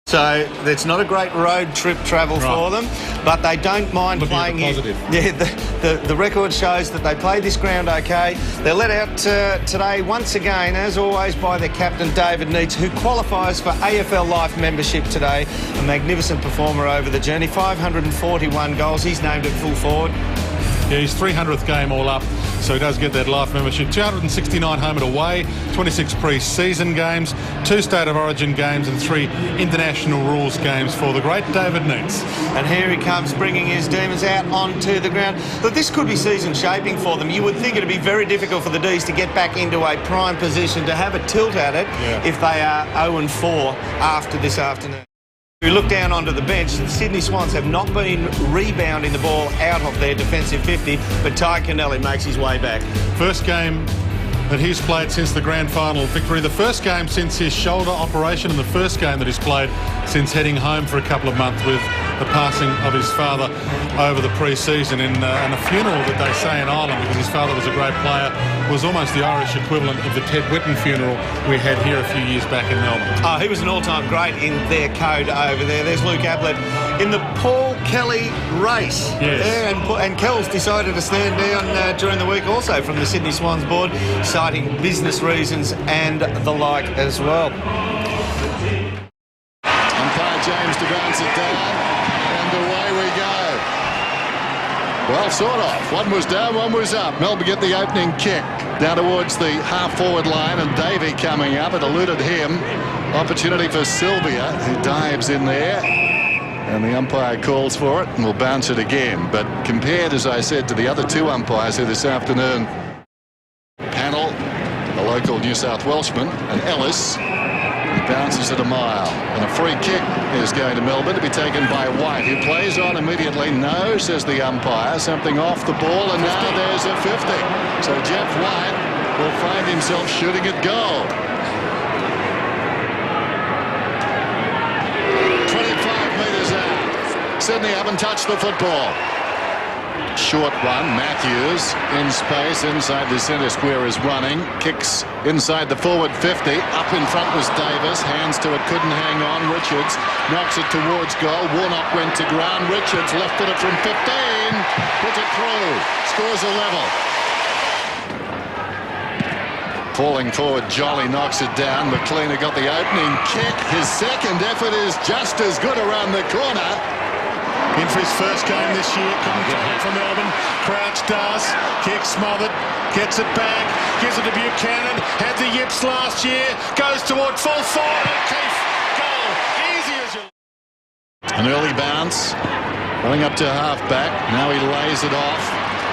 So it's not a great road trip travel for them, but they don't mind playing here. Yeah, the record shows that they played this ground okay. They're let out today once again, as always, by their captain David Dees, who qualifies for AFL Life membership today. A magnificent performer over the journey, 541 goals. He's named at full forward. Yeah, his 300th game all up, so he does get that life membership. 269 home and away, 26 pre-season games, 2 State of Origin games and 3 international rules games for the great David Dees. And here he comes, bringing his Demons out onto the ground. Look, this could be season shaping for them. You would think it'd be very difficult for the Dees to get back into a prime position, to have a tilt at it if they are 0-4 after this afternoon. We look down onto the bench. The Sydney Swans have not been rebounding the ball out of their defensive 50, but Ty Kennelly makes his way back. First game that he's played since the grand final victory, the first game since his shoulder operation, and the first game that he's played since heading home for a couple of months with the passing of his father over the pre-season in a funeral that they say in Ireland, because his father was a great player, was almost the Irish equivalent of the Ted Whitten funeral we had here a few years back in Melbourne. Oh, he was an all-time great in their code over there. There's Luke Ablett in the Paul Kelly race. Yes. And Kells decided to stand down during the week also from the Sydney Swans board, citing business reasons and the like as well. Umpire James to bounce it down, and away we go. Well, sort of. One was down, one was up. Melbourne get the opening kick down towards the half-forward line, and Davey coming up. It eluded him. Opportunity for Sylvia, who dives in there. And the umpire calls for it and will bounce it again. But compared, as I said, to the other 2 umpires here this afternoon, Panel, the local New South Welshman, and Ellis, he bounces it a mile. And a free kick is going to Melbourne to be taken by White, who plays on immediately. No, says the umpire, something off the ball, and now there's a 50. So Jeff White will find himself shooting at goal. 25 metres out. Sydney haven't touched the football. Short one, Matthews in space inside the centre square is running, kicks inside the forward 50, up in front was Davis, hands to it, couldn't hang on. Richards knocks it towards goal. Warnock went to ground. Richards lifted it from 15, puts it through, scores a level. Falling forward, Jolly knocks it down. McLean got the opening kick. His second effort is just as good around the corner. In for his first game this year, couldn't get it for Melbourne. Crouch does, kick smothered, gets it back, gives it to Buchanan, had the yips last year, goes toward full forward, O'Keefe, goal, easy as you... An early bounce, running up to half-back, now he lays it off.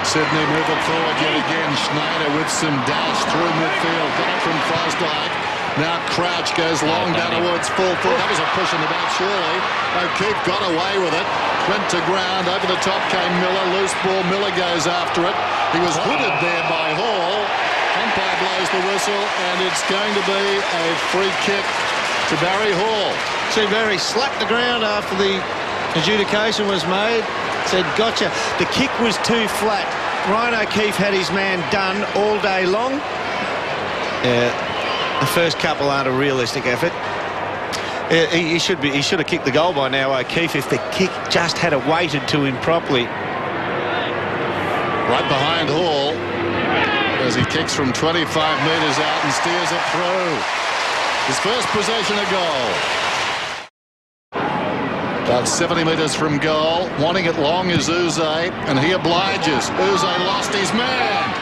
Sydney move it forward yet again. Schneider with some dash through midfield, got it from Fosdyke. Now Crouch goes long down towards full forward. That was a push in the back, surely. O'Keefe got away with it. Went to ground. Over the top came Miller. Loose ball. Miller goes after it. He was hooded there by Hall. Umpire blows the whistle, and it's going to be a free kick to Barry Hall. See, Barry slapped the ground after the adjudication was made. Said, gotcha. The kick was too flat. Ryan O'Keefe had his man done all day long. The first couple aren't a realistic effort. He should have kicked the goal by now, O'Keefe, if the kick just had weighted to him properly. Right behind Hall as he kicks from 25 metres out and steers it through. His first possession of goal. About 70 metres from goal. Wanting it long is Uze, and he obliges. Uze lost his man.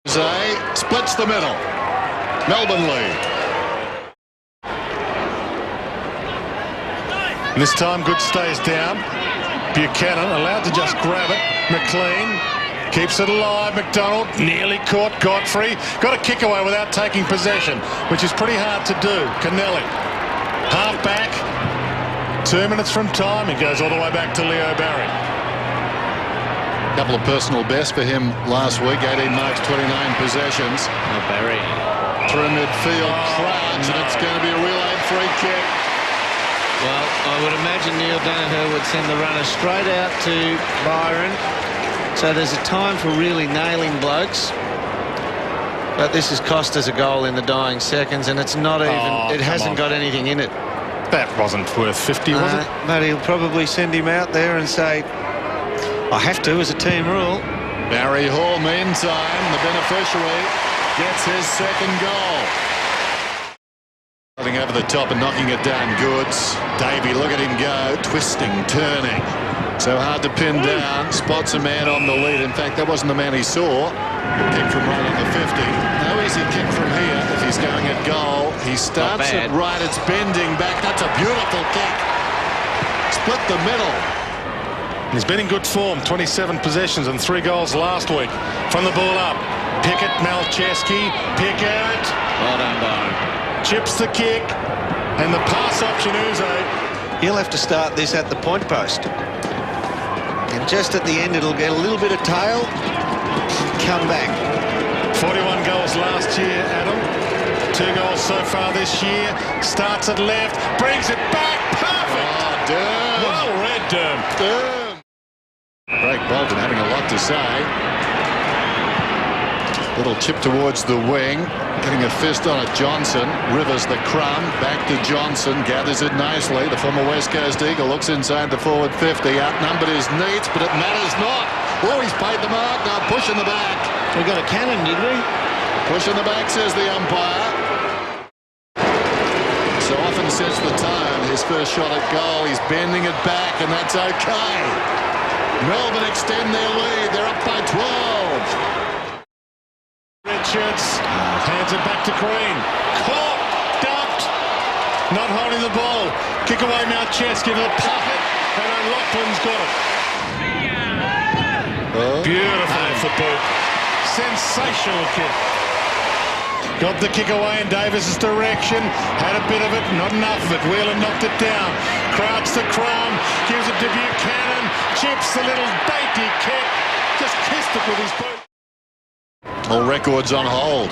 Uze splits the middle. Melbourne lead. This time Good stays down. Buchanan allowed to just grab it. McLean keeps it alive. McDonald nearly caught Godfrey. Got a kick away without taking possession, which is pretty hard to do. Kennelly, half back. 2 minutes from time. He goes all the way back to Leo Barry. Couple of personal bests for him last week. 18 marks, 29 possessions. Oh, Barry. Through midfield, Crouch, and it's going to be a relay free kick. Well, I would imagine Neil Danaher would send the runner straight out to Byron. So there's a time for really nailing blokes. But this has cost us a goal in the dying seconds, and it's not even, it hasn't got anything in it. That wasn't worth 50, was it? But he'll probably send him out there and say, I have to as a team rule. Barry Hall, meantime, the beneficiary, gets his second goal. Running over the top and knocking it down. Goods. Davey, look at him go. Twisting, turning. So hard to pin down. Spots a man on the lead. In fact, that wasn't the man he saw. Kick from right on the 50. No easy kick from here if he's going at goal. He starts it right. It's bending back. That's a beautiful kick. Split the middle. He's been in good form. 27 possessions and 3 goals last week. From the ball up. Pickett, Malcheski. Pickett. Well done, Byron. Chips the kick. And the pass option, Uzo. He'll have to start this at the point post. And just at the end, it'll get a little bit of tail. Come back. 41 goals last year, Adam. 2 goals so far this year. Starts at left. Brings it back. Perfect. Oh, Durham. Well read, Durham. Durham. Craig Bolton having a lot to say. Little chip towards the wing. Getting a fist on it. Johnson. Rivers the crumb. Back to Johnson. Gathers it nicely. The former West Coast Eagle looks inside the forward 50. Outnumbered his needs, but it matters not. Oh, he's paid the mark. Now push in the back. We got a cannon, did we? Push in the back, says the umpire. So often since the time, his first shot at goal, he's bending it back, and that's okay. Melbourne extend their lead. They're up by 12. Richards hands it back to Green. Caught, dumped, not holding the ball. Kick away Malcheski to the pocket, and O'Loughlin's got it. Beautiful football. Sensational kick. Got the kick away in Davis's direction. Had a bit of it, not enough of it. Whelan knocked it down. Crouch the crumb, gives it to Buchanan. Chips the little dainty kick. Just kissed it with his boot. All records on hold.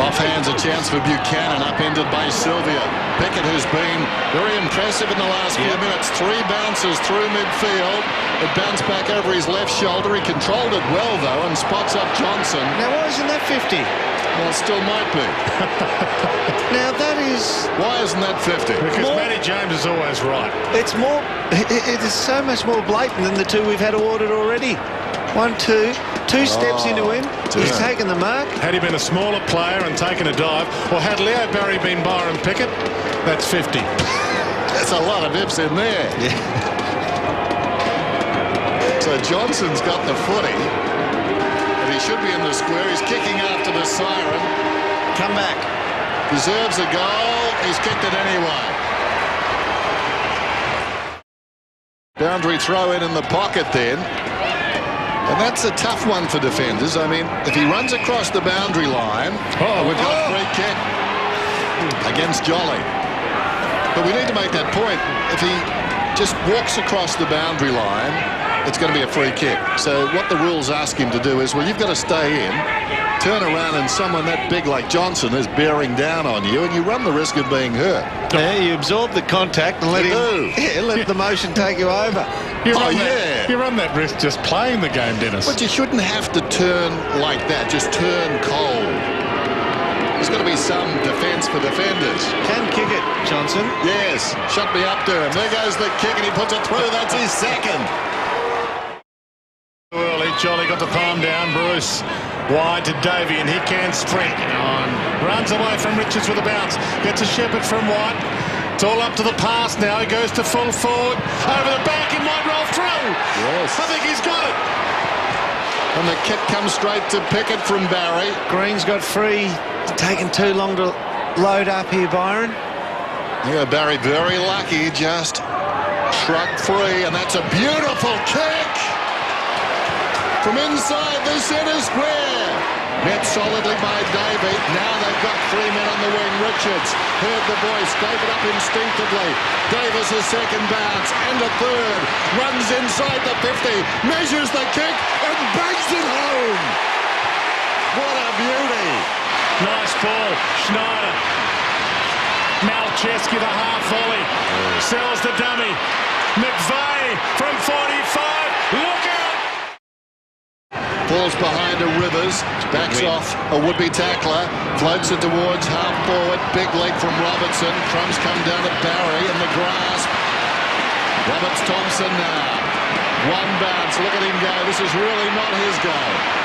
Offhand's a chance for Buchanan, upended by Sylvia. Pickett, who's been very impressive in the last few minutes. 3 bounces through midfield. It bounced back over his left shoulder. He controlled it well, though, and spots up Johnson. Now, why isn't that 50? Well, it still might be. Now, that is... Why isn't that 50? Because Matty James is always right. It's more... It is so much more blatant than the 2 we've had awarded already. 1, 2 steps into him. He's taken the mark. Had he been a smaller player and taken a dive, or had Leo Barry been Byron Pickett, that's 50. There's a lot of ifs in there. Yeah. So Johnson's got the footy, but he should be in the square. He's kicking after the siren. Come back. Deserves a goal. He's kicked it anyway. Boundary throw in the pocket then. And that's a tough one for defenders. I mean, if he runs across the boundary line, we've got a free kick against Jolly. But we need to make that point. If he just walks across the boundary line, it's going to be a free kick. So what the rules ask him to do is, well, you've got to stay in, turn around, and someone that big like Johnson is bearing down on you, and you run the risk of being hurt. Yeah, you absorb the contact and let let the motion take you over. You run that risk just playing the game, Dennis. But you shouldn't have to turn like that, just turn cold. There's got to be some defence for defenders. Can kick it, Johnson. Yes, shut me up to him. There goes the kick, and he puts it through. That's his second. Early, Jolly got the palm down. Bruce wide to Davey, and he can sprint. Runs away from Richards with a bounce. Gets a Shepherd from White. It's all up to the pass now. He goes to full forward. Over the back, he might roll through. Yes. I think he's got it. And the kick comes straight to Pickett from Barry. Green's got free. Taken too long to load up here, Byron. Yeah, Barry very lucky. Just shrugged free, and that's a beautiful kick from inside the centre square. Met solidly by Davey. Now they've got 3 men on the wing. Richards heard the voice, gave it up instinctively. Davis a second bounce and a third. Runs inside the 50, measures the kick and bangs it home. What a beauty. Nice ball. Schneider. Malcheski, the half volley. Sells the dummy. McVeigh from 45. Look out! Falls behind inside to Rivers. Backs off a would-be tackler. Floats it towards half forward. Big leg from Robertson. Crumbs come down to Barry in the grasp. Roberts Thompson now. One bounce. Look at him go. This is really not his go.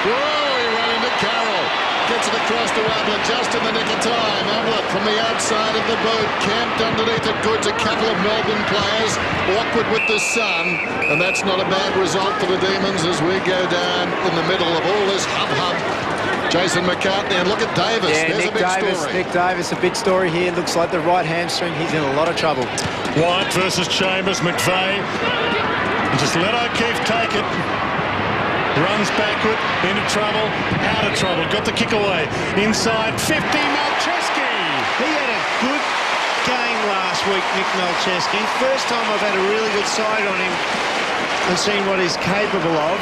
Whoa, he ran into Carroll. Gets it across to Ablett just in the nick of time. Ablett from the outside of the boat, camped underneath it. Goods a couple of Melbourne players. Awkward with the sun. And that's not a bad result for the Demons as we go down in the middle of all this hub-hub. Jason McCartney, and look at Davis. Yeah, There's Nick a big Davis. story. Nick Davis, a big story here. Looks like the right hamstring. He's in a lot of trouble. White versus Chambers. McVeigh. Just let O'Keefe take it. Runs backward, into trouble, out of trouble. Got the kick away. Inside 50, Malcheski. He had a good game last week, Nick Malcheski. First time I've had a really good sight on him and seen what he's capable of.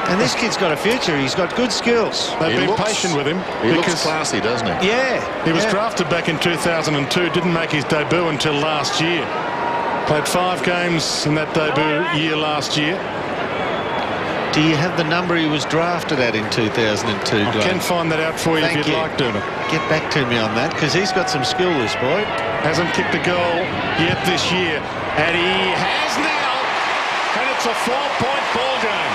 And this kid's got a future. He's got good skills. They've been patient with him. He looks classy, doesn't he? Yeah. He was drafted back in 2002, didn't make his debut until last year. Played 5 games in that debut year last year. Do you have the number he was drafted at in 2002, I Glenn? can find that out for you if you'd like, Dermot. Get back to me on that, because he's got some skill, this boy. Hasn't kicked a goal yet this year. And he has now. And it's a 4-point ball game.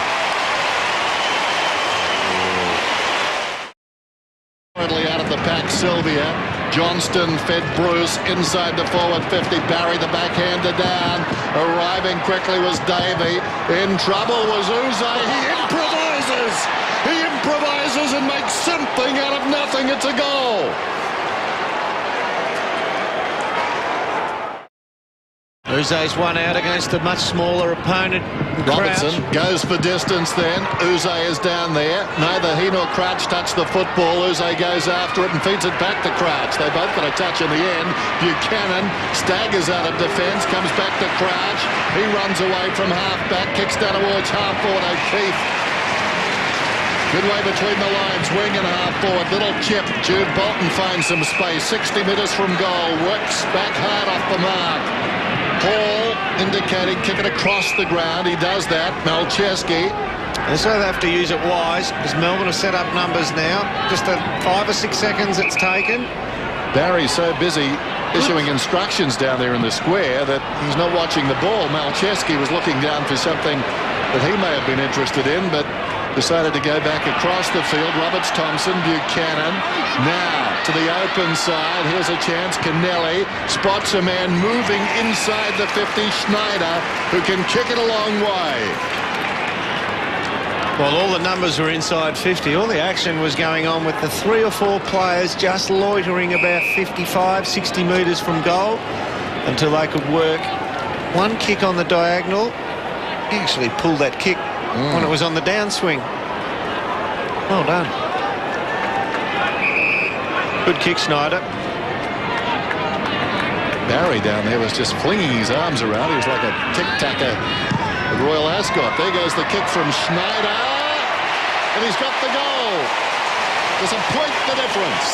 Currently out of the pack, Sylvia. Johnston fed Bruce inside the forward 50. Barry the backhander down. Arriving quickly was Davey. In trouble was Uze. He improvises. He improvises and makes something out of nothing. It's a goal. Uze's one out against a much smaller opponent. Robertson Crouch. goes for distance then. Uze is down there. Neither he nor Crouch touch the football. Uze goes after it and feeds it back to Crouch. They both got a touch in the end. Buchanan staggers out of defence, comes back to Crouch. He runs away from half-back, kicks down towards half-forward O'Keefe. Midway between the lines, wing and half-forward. Little chip. Jude Bolton finds some space. 60 metres from goal. Works back hard off the mark. Hall indicating kick it across the ground. He does that. Malcheski. So they have to use it wise, because Melbourne have set up numbers now. Just a 5 or 6 seconds it's taken. Barry's so busy issuing instructions down there in the square that he's not watching the ball. Malcheski was looking down for something that he may have been interested in, but decided to go back across the field. Roberts Thompson, Buchanan. Now to the open side. Here's a chance. Kennelly spots a man moving inside the 50. Schneider, who can kick it a long way. Well, all the numbers were inside 50. All the action was going on with the 3 or 4 players just loitering about 55, 60 metres from goal until they could work. One kick on the diagonal. He actually pulled that kick when it was on the downswing. Well done. Good kick, Schneider. Barry down there was just flinging his arms around. He was like a tic-tacker at Royal Ascot. There goes the kick from Schneider. And he's got the goal. There's a point the difference.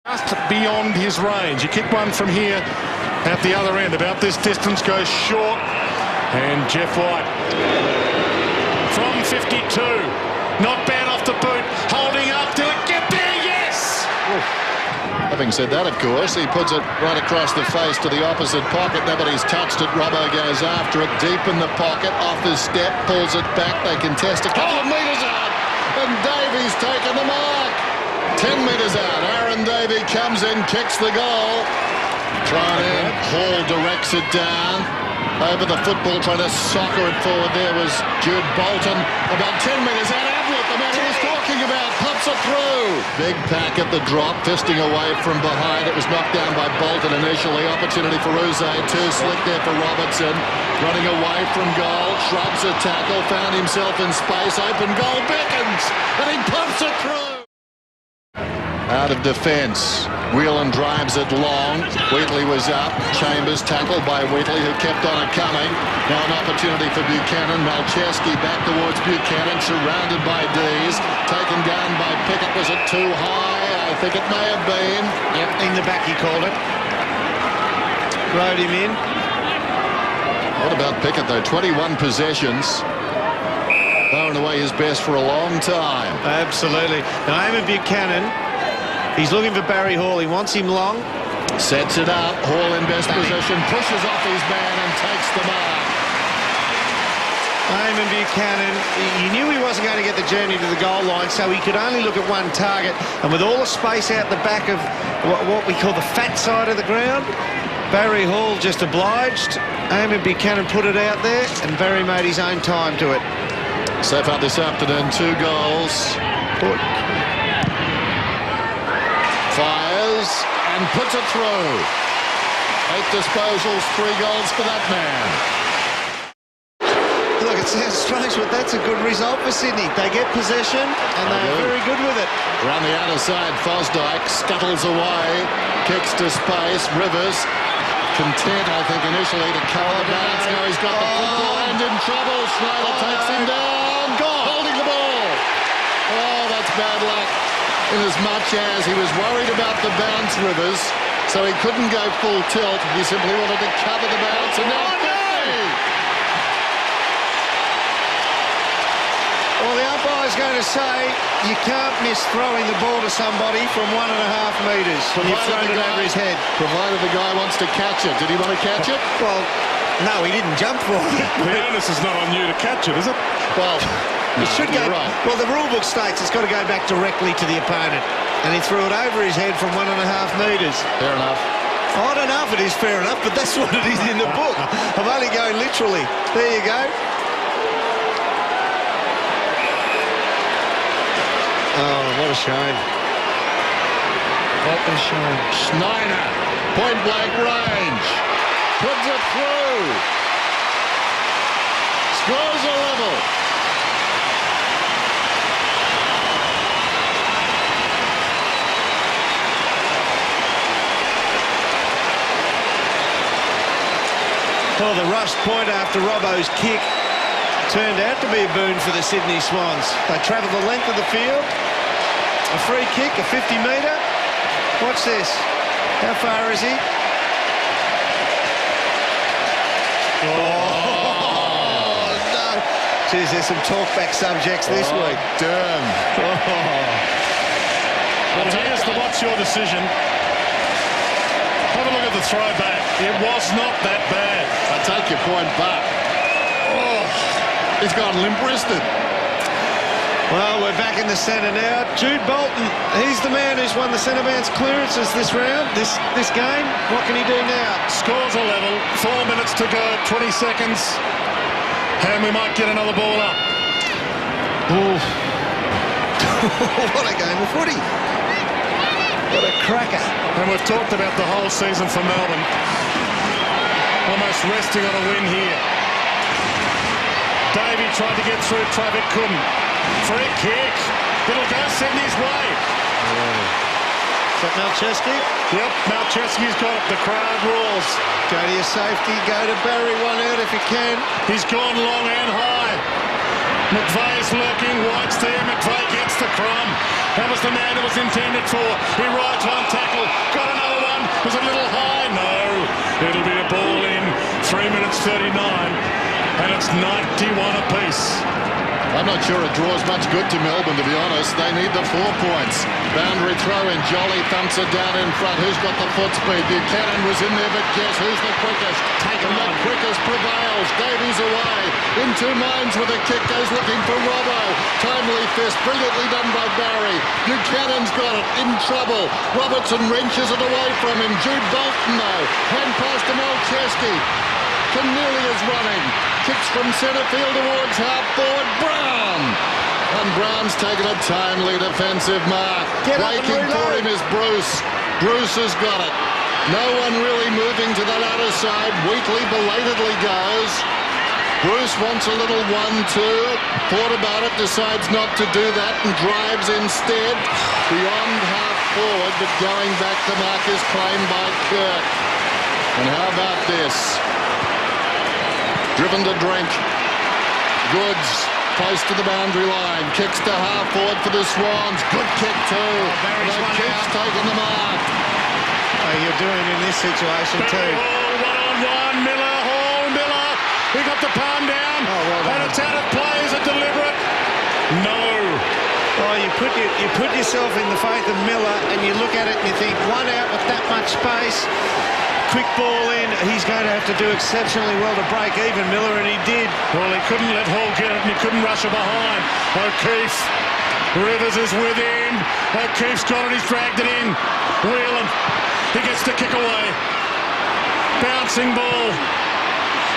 Just beyond his range. You kick one from here at the other end. About this distance, goes short. And Jeff White from 52. Not bad off the boot. Holding up to it. Get there, yes! Having said that, of course, he puts it right across the face to the opposite pocket. Nobody's touched it. Robbo goes after it. Deep in the pocket. Off his step. Pulls it back. They contest a couple of metres out. And Davies taken the mark. 10 metres out. Aaron Davey comes in, kicks the goal. Thrown in. Hall directs it down. Over the football, trying to soccer it forward. There was Jude Bolton. About 10 metres out. Ablett, the man he was talking about, pops it through. Big pack at the drop, fisting away from behind. It was knocked down by Bolton initially. Opportunity for Uze. Too slick there for Robertson. Running away from goal. Shrugs a tackle. Found himself in space. Open goal. Beckons. And he pumps it through. Out of defence. Whelan drives it long. Wheatley was up. Chambers tackled by Wheatley, who kept on it coming. Now an opportunity for Buchanan. Malcheski back towards Buchanan, surrounded by Dees. Taken down by Pickett. Was it too high? I think it may have been. Yep, in the back he called it. Rode him in. What about Pickett, though? 21 possessions. thrown away his best for a long time. Absolutely. Now, Eamon Buchanan, he's looking for Barry Hall. He wants him long. Sets it up. Hall in best position. Pushes off his man and takes the mark. Eamon Buchanan, he knew he wasn't going to get the journey to the goal line, so he could only look at one target. And with all the space out the back of what we call the fat side of the ground, Barry Hall just obliged. Eamon Buchanan put it out there, and Barry made his own time to it. So far this afternoon, 2 goals. Fires and puts it through. 8 disposals, 3 goals for that man. Look, it sounds strange, but that's a good result for Sydney. They get possession, and they're very good with it. Around the outer side, Fosdyke scuttles away, kicks to space. Rivers, content, I think, initially to cover the bounce. Now he's got the football and in trouble. Schneider takes him down. Holding the ball. Oh, that's bad luck. In as much as he was worried about the bounce, Rivers, so he couldn't go full tilt. He simply wanted to cover the bounce, and now Well, the umpire's going to say you can't miss throwing the ball to somebody from 1.5 metres. You've thrown it over his head. Provided the guy wants to catch it. Did he want to catch it? Well, no, he didn't jump for it. The onus is not on you to catch it, is it? Well, it should go. right. Well, the rule book states it's got to go back directly to the opponent, and he threw it over his head from 1.5 metres. Fair enough. I don't know if it is fair enough, but that's what it is in the book. I'm only going literally. There you go. Oh, what a shame. What a shame. Schneider, point-blank range. Puts it through. Scores a level. Well, the rushed point after Robbo's kick turned out to be a boon for the Sydney Swans. They travelled the length of the field. A free kick, a 50-metre. Watch this. How far is he? Oh, no. Geez, there's some talkback subjects this week. Damn. Well, here's the what's your decision. Have a look at the throwback. It was not that bad. I take your point back. Oh, he's gone limp-wristed. Well, we're back in the centre now. Jude Bolton, he's the man who's won the centre bounce clearances this round, this game. What can he do now? Scores a level. 4 minutes to go. 20 seconds. And we might get another ball up. What a game of footy. What a cracker. And we've talked about the whole season for Melbourne. Almost resting on a win here. Davey tried to get through, Travick couldn't. Free kick. It'll go Sydney's way. Is that Malcheski? Yep, Malcheski's got it. The crowd roars. Go to your safety, go to Barry, one out if you can. He's gone long and high. McVeigh's lurking, White's there, McVeigh gets the crumb. That was the man it was intended for. He rides one tackle, got another one, was a little high. No, it'll be a ball in. 3 minutes 39, and it's 91 apiece. I'm not sure it draws much good to Melbourne, to be honest. They need the 4 points. Boundary throw in. Jolly thumps it down in front. Who's got the foot speed? Buchanan was in there, but guess who's the quickest? Taken on. The quickest prevails. Davies away. In 2 minds with a kick. Goes looking for Robbo. Timely fist. Brilliantly done by Barry. Buchanan's got it. In trouble. Robertson wrenches it away from him. Jude Bolton, though. Hand pass to Malcheski. Cornelia's running. Kicks from centre field towards half forward. Brown. And Brown's taken a timely defensive mark. Breaking for him is Bruce. Bruce has got it. No one really moving to that outer side. Wheatley belatedly goes. Bruce wants a little 1-2. Thought about it, decides not to do that and drives instead. Beyond half forward, but going back the mark is claimed by Kirk. And how about this? Driven to drink. Goods close to the boundary line. Kicks to half forward for the Swans. Good kick too. Barry's one Keeps out. taking the mark. Oh, you're doing in this situation too. Hall, 1-on-1. Miller, Hall, Miller. He got the palm down. Oh, well done. And it's out of play. Is it deliberate? Oh, you put yourself in the faith of Miller and you look at it and you think, one out with that much space, quick ball in, he's going to have to do exceptionally well to break even, Miller, and he did. Well, he couldn't let Hall get it and he couldn't rush her behind. O'Keefe. Rivers is with him. O'Keefe's got it, he's dragged it in. Whelan. He gets the kick away. Bouncing ball.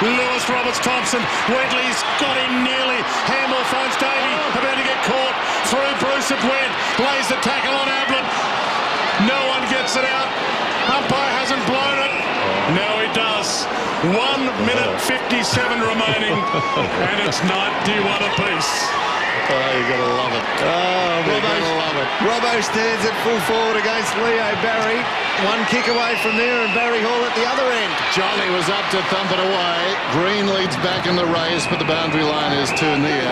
Lewis Roberts-Thompson. Wedley's got him nearly. Hamill phones Davey. About to get caught. Through Bruce at Wed. Lays the tackle on Ablett. No one gets it out. Umpire hasn't blown it. Now he does. 1 minute 57 remaining. And it's 91 apiece. Oh, you're going to love it. Oh, You're going to love it. Robbo stands at full forward against Leo Barry. One kick away from there and Barry Hall at the other end. Johnny was up to thump it away. Green leads back in the race, but the boundary line is too near.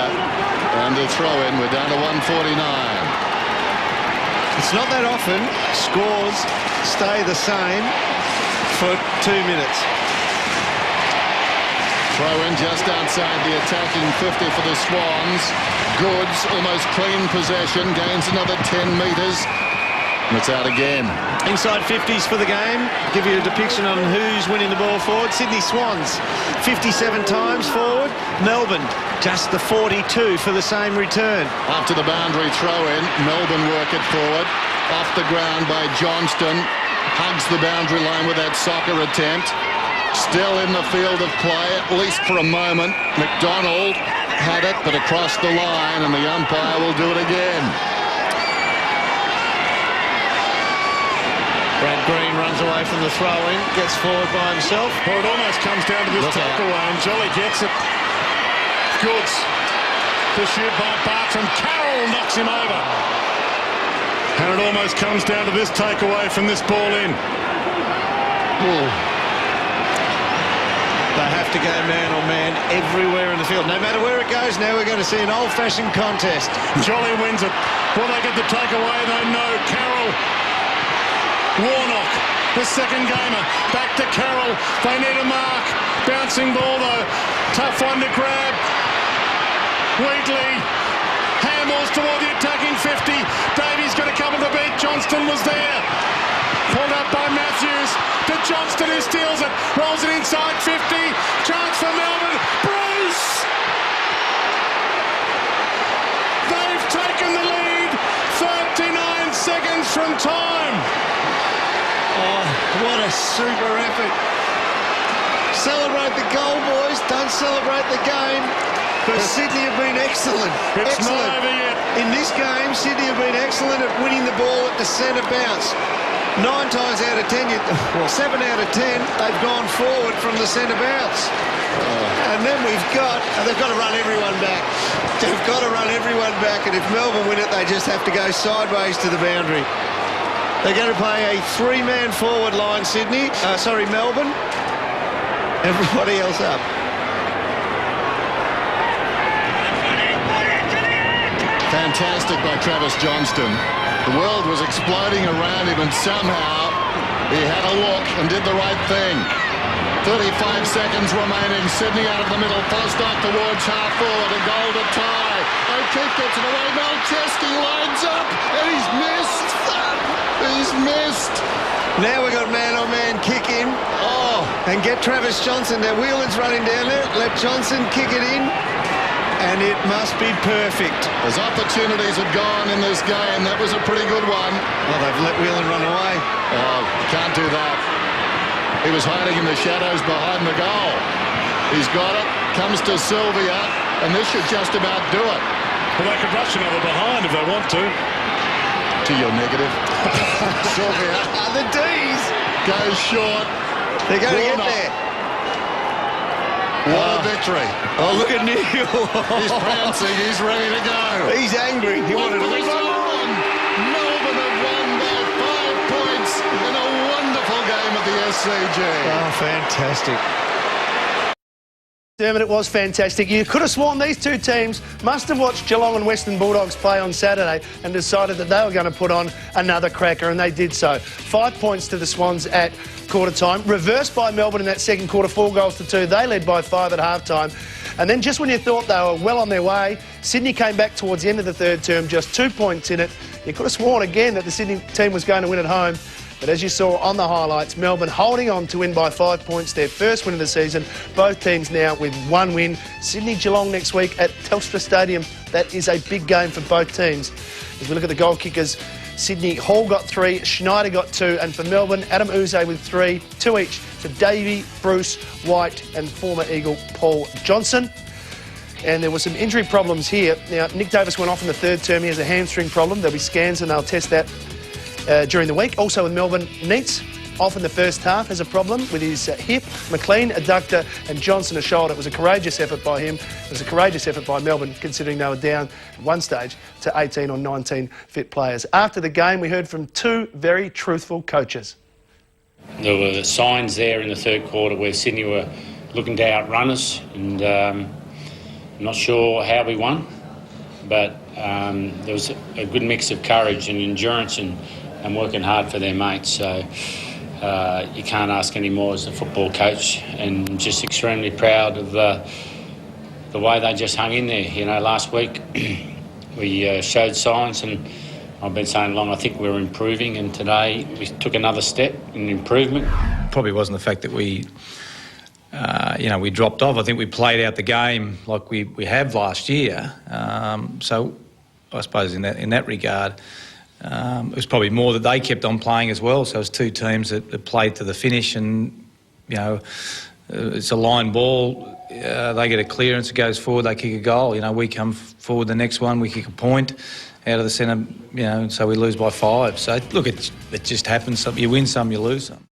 And the throw in, we're down to 149. It's not that often scores stay the same for 2 minutes. Throw in just outside the attacking 50 for the Swans. Goods, almost clean possession, gains another 10 metres. And it's out again. Inside 50s for the game. Give you a depiction on who's winning the ball forward. Sydney Swans, 57 times forward. Melbourne, just the 42 for the same return. After the boundary throw in, Melbourne work it forward. Off the ground by Johnston. Hugs the boundary line with that soccer attempt. Still in the field of play, at least for a moment. McDonald had it, but across the line, and the umpire will do it again. Brad Green runs away from the throw-in, gets forward by himself. Well, it almost comes down to this takeaway, and Jolly gets it. Goods. Pursued by Bartram. Carroll knocks him over. And it almost comes down to this takeaway from this ball in. Ooh. They have to go man-on-man everywhere in the field. No matter where it goes now, we're going to see an old-fashioned contest. Jolly wins it. Will they get the takeaway? They know. Carroll. Warnock, the second gamer. Back to Carroll. They need a mark. Bouncing ball, though. Tough one to grab. Wheatley. Hamills toward the attacking 50. Davies got a couple to beat. Johnston was there. Pulled up by Matthews. To Johnston, who steals it. Rolls it inside 50. Chance for Melbourne. Bruce! They've taken the lead. 39 seconds from time. Oh, what a super effort. Celebrate the goal, boys. Don't celebrate the game. But Sydney have been excellent. It's excellent. not over yet. In this game, Sydney have been excellent at winning the ball at the centre bounce. 9 times out of 10, 7 out of 10, they've gone forward from the centre bounce. And then they've got to run everyone back. They've got to run everyone back, and if Melbourne win it, they just have to go sideways to the boundary. They're going to play a 3-man forward line, Melbourne. Everybody else up. Fantastic by Travis Johnston. The world was exploding around him, and somehow he had a look and did the right thing. 35 seconds remaining. Sydney out of the middle. Bostock towards half forward. A goal to tie. O'Keefe gets it away. Malcheski lines up, and he's missed. He's missed. Now we've got man-on-man kick in. Oh, And get Travis Johnson. Now Whelan's running down there. Let Johnson kick it in. And it must be perfect. as opportunities had gone in this game, that was a pretty good one. Oh, they've let Whelan run away. Oh, can't do that. He was hiding in the shadows behind the goal. He's got it, comes to Sylvia, and this should just about do it. Well, they could rush another behind if they want to. To your negative. Sylvia. The Dees. Goes short. They're going to get Warnock. there. What a victory. Oh, look at Neil. He's prancing. He's ready to go. He's angry. He wanted to win. Melbourne have won by 5 points in a wonderful game at the SCG. Oh, fantastic. Dermot, it was fantastic. You could have sworn these two teams must have watched Geelong and Western Bulldogs play on Saturday and decided that they were going to put on another cracker, and they did so. 5 points to the Swans at quarter time, reversed by Melbourne in that second quarter, 4 goals to 2. They led by 5 at half time. And then just when you thought they were well on their way, Sydney came back towards the end of the third term, just 2 points in it. You could have sworn again that the Sydney team was going to win at home. But as you saw on the highlights, Melbourne holding on to win by 5 points, their first win of the season. Both teams now with 1 win. Sydney-Geelong next week at Telstra Stadium. That is a big game for both teams. As we look at the goal kickers, Sydney, Hall got 3, Schneider got 2, and for Melbourne, Adam Uze with 3, 2 each to Davey, Bruce, White and former Eagle Paul Johnson. And there were some injury problems here. Now, Nick Davis went off in the third term. He has a hamstring problem. There'll be scans and they'll test that during the week. Also with Melbourne, Neitz off in the first half, has a problem with his hip. McLean, adductor, and Johnson, a shoulder. It was a courageous effort by him. It was a courageous effort by Melbourne, considering they were down at one stage to 18 or 19 fit players. After the game, we heard from 2 very truthful coaches. There were signs there in the third quarter where Sydney were looking to outrun us, and I'm not sure how we won, but there was a good mix of courage and endurance and working hard for their mates. So you can't ask any more as a football coach, and just extremely proud of the way they just hung in there. You know, last week we showed signs, and I've been saying along, I think we're improving, and today we took another step in improvement. Probably wasn't the fact that we dropped off. I think we played out the game like we have last year. So I suppose in that regard, it was probably more that they kept on playing as well. So it was 2 teams that played to the finish, and it's a line ball. They get a clearance, it goes forward, they kick a goal. We come forward the next one, we kick a point out of the centre. So we lose by 5. So look, it just happens. You win some, you lose some.